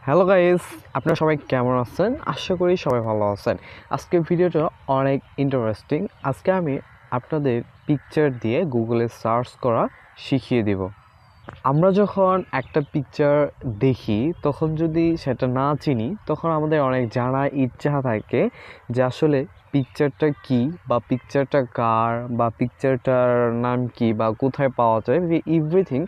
Hello guys, আপনারা সবাই কেমন আছেন? আশা করি সবাই ভালো আছেন। আজকের ভিডিওটা অনেক ইন্টারেস্টিং। আজকে আমি আপনাদের পিকচার দিয়ে গুগলে সার্চ করা শিখিয়ে দিব। আমরা যখন একটা পিকচার দেখি তখন যদি সেটা না চিনি তখন আমাদের অনেক জানার ইচ্ছা থাকে যে আসলে পিকচারটা কি বা পিকচারটা কার বা পিকচারটার নাম কি বা কোথায় পাওয়া যায়, এভরিথিং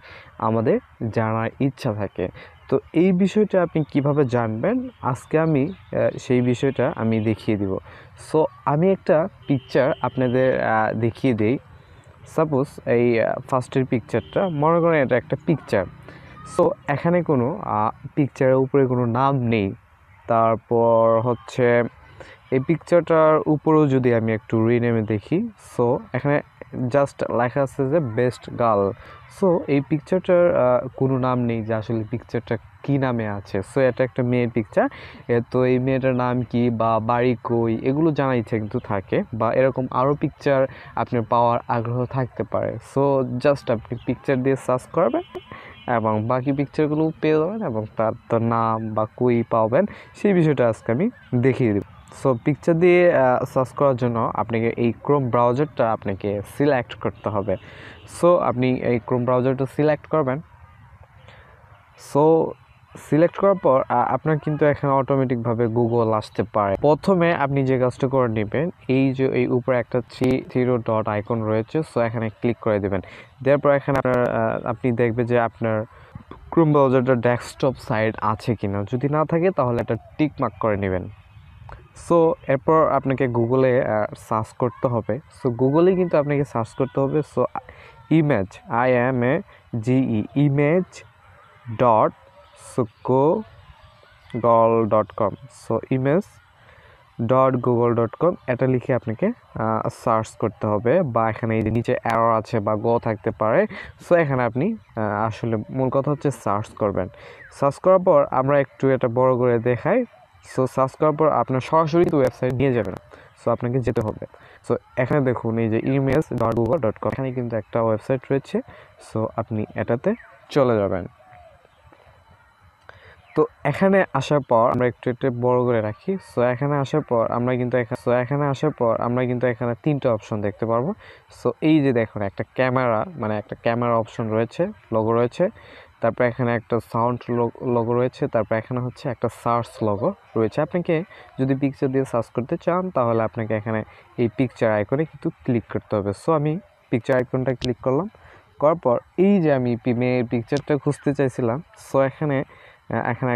আমাদের জানার ইচ্ছা থাকে। তো এই বিষয়টা আপনি কিভাবে জানবেন, আজকে আমি সেই বিষয়টা আমি দেখিয়ে দিব। সো আমি একটা পিকচার আপনাদের দেখিয়ে দিই। সাপোজ এই ফার্স্টের পিকচারটা মনে করেন এটা একটা পিকচার। সো এখানে কোনো পিকচারের উপরে কোনো নাম নেই। তারপর হচ্ছে এই পিকচারটার উপরেও যদি আমি একটু রিনেমে দেখি, সো এখানে জাস্ট লেখা আছে যে বেস্ট গার্ল। সো এই পিকচারটার কোনো নাম নেই যে আসলে পিকচারটা কী নামে আছে। সো এটা একটা মেয়ের পিকচার, তো এই মেয়েটার নাম কি বা বাড়ি কই এগুলো জানার ইচ্ছা কিন্তু থাকে, বা এরকম আরও পিকচার আপনার পাওয়ার আগ্রহ থাকতে পারে। সো জাস্ট আপনি পিকচার দিয়ে সার্চ করবেন এবং বাকি পিকচারগুলো পেয়ে যাবেন এবং তার নাম বা কই পাবেন সেই বিষয়টা আজকে আমি দেখিয়ে দেব। সো পিকচার দিয়ে সার্চ করার জন্য আপনাকে এই ক্রোম ব্রাউজারটা আপনাকে সিলেক্ট করতে হবে। সো আপনি এই ক্রোম ব্রাউজারটা সিলেক্ট করবেন। সো সিলেক্ট করার পর আপনার কিন্তু এখানে অটোমেটিকভাবে গুগল আসতে পারে। প্রথমে আপনি যে কাজটা করে নেবেন, এই যে এই উপরে একটা থ্রি ডট আইকন রয়েছে, সো এখানে ক্লিক করে দেবেন। দেওয়ার পর এখানে আপনি দেখবেন যে আপনার ক্রোম ব্রাউজারটা ডেস্কটপ সাইট আছে কিনা। যদি না থাকে তাহলে একটা টিক মার্ক করে নেবেন। সো এরপর আপনাকে গুগলে সার্চ করতে হবে। সো গুগলে কিন্তু আপনাকে সার্চ করতে হবে। So image IMAGE image dot google.com। So image dot google.com এটা লিখে আপনাকে সার্চ করতে হবে, বা এখানে এই যে নিচে এরর আছে বা গো থাকতে পারে। সো এখানে আপনি আসলে মূল কথা হচ্ছে সার্চ করবেন। সার্চ করার পর আমরা একটু এটা বড় করে দেখাই। সো সার্চ করার পর আপনার সরাসরি তো ওয়েবসাইট নিয়ে যাবে না, সো আপনাকে যেতে হবে। সো এখানে দেখুন এই যে ইমেজ ডট google.com, এখানে কিন্তু একটা ওয়েবসাইট রয়েছে। সো আপনি এটাতে চলে যাবেন। তো এখানে আসার পর আমরা একটু বড় করে রাখি। সো এখানে আসার পর আমরা কিন্তু এখানে তিনটা অপশন দেখতে পারবো। সো এই যে দেখুন একটা ক্যামেরা অপশন রয়েছে, লোগো রয়েছে। তারপর এখানে একটা সাউন্ড লোগো রয়েছে। তারপর এখানে হচ্ছে একটা সার্চ লোগো রয়েছে। আপনাকে যদি পিকচার দিয়ে সার্চ করতে চান তাহলে আপনাকে এখানে এই পিকচার আইকনে কিন্তু ক্লিক করতে হবে। সো আমি পিকচার আইকনটা ক্লিক করলাম। করার পর এই যে আমি মেয়ের পিকচারটা খুঁজতে চাইছিলাম, সো এখানে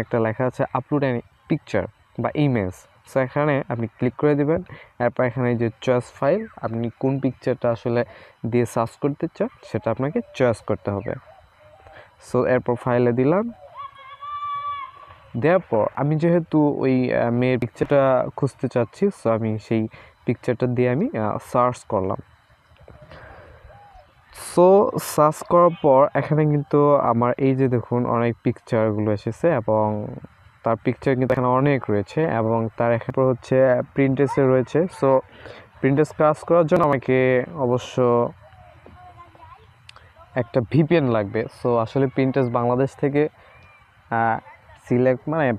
একটা লেখা আছে আপলোড অ্যান পিকচার বা ইমেজ। সো এখানে আপনি ক্লিক করে দেবেন। এরপর এখানে যে চয়েস ফাইল, আপনি কোন পিকচারটা আসলে দিয়ে সার্চ করতে চান সেটা আপনাকে চয়েস করতে হবে। সো এরপর ফাইলে দিলাম। দেওয়ার পর আমি যেহেতু ওই মেয়ের পিকচারটা খুঁজতে চাচ্ছি, সো আমি সেই পিকচারটা দিয়ে আমি সার্চ করলাম। সো সার্চ করার পর এখানে কিন্তু আমার এই যে দেখুন অনেক পিকচারগুলো এসেছে এবং তার পিকচার কিন্তু এখানে অনেক রয়েছে এবং তার এখানে হচ্ছে প্রিন্টেসে রয়েছে। সো প্রিন্টেস কাজ করার জন্য আমাকে অবশ্য একটা ভিপিএন লাগবে। সো আসলে প্রিন্টেস বাংলাদেশ থেকে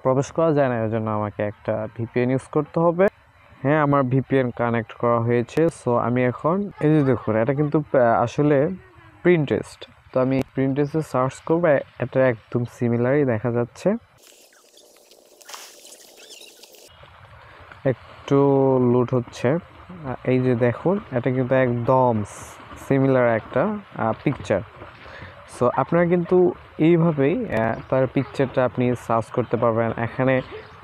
প্রবেশ করা যায় না, এর জন্য আমাকে একটা ভিপিএন ইউজ করতে হবে। হ্যাঁ, আমার ভিপিএন কানেক্ট করা হয়েছে। সো আমি এখন এই যে দেখুন এটা কিন্তু আসলে প্রিন্টেস্ট। তো আমি প্রিন্টেস্টে সার্চ করবো, এটা একদম সিমিলারই দেখা যাচ্ছে। একটু লোড হচ্ছে। এই যে দেখুন এটা কিন্তু একদম সিমিলার একটা পিকচার। সো আপনারা কিন্তু এইভাবেই তার পিকচারটা আপনি সার্চ করতে পারবেন। এখানে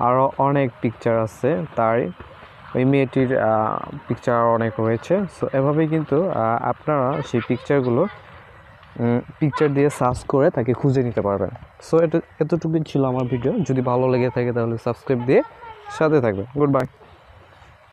আরও অনেক পিকচার আছে, তার ওই মেয়েটির পিকচার আরও অনেক রয়েছে। সো এভাবেই কিন্তু আপনারা সেই পিকচার দিয়ে সার্চ করে তাকে খুঁজে নিতে পারবেন। সো এতটুকুই ছিল আমার ভিডিও। যদি ভালো লেগে থাকে তাহলে সাবস্ক্রাইব দিয়ে সাথে থাকবেন। Good bye.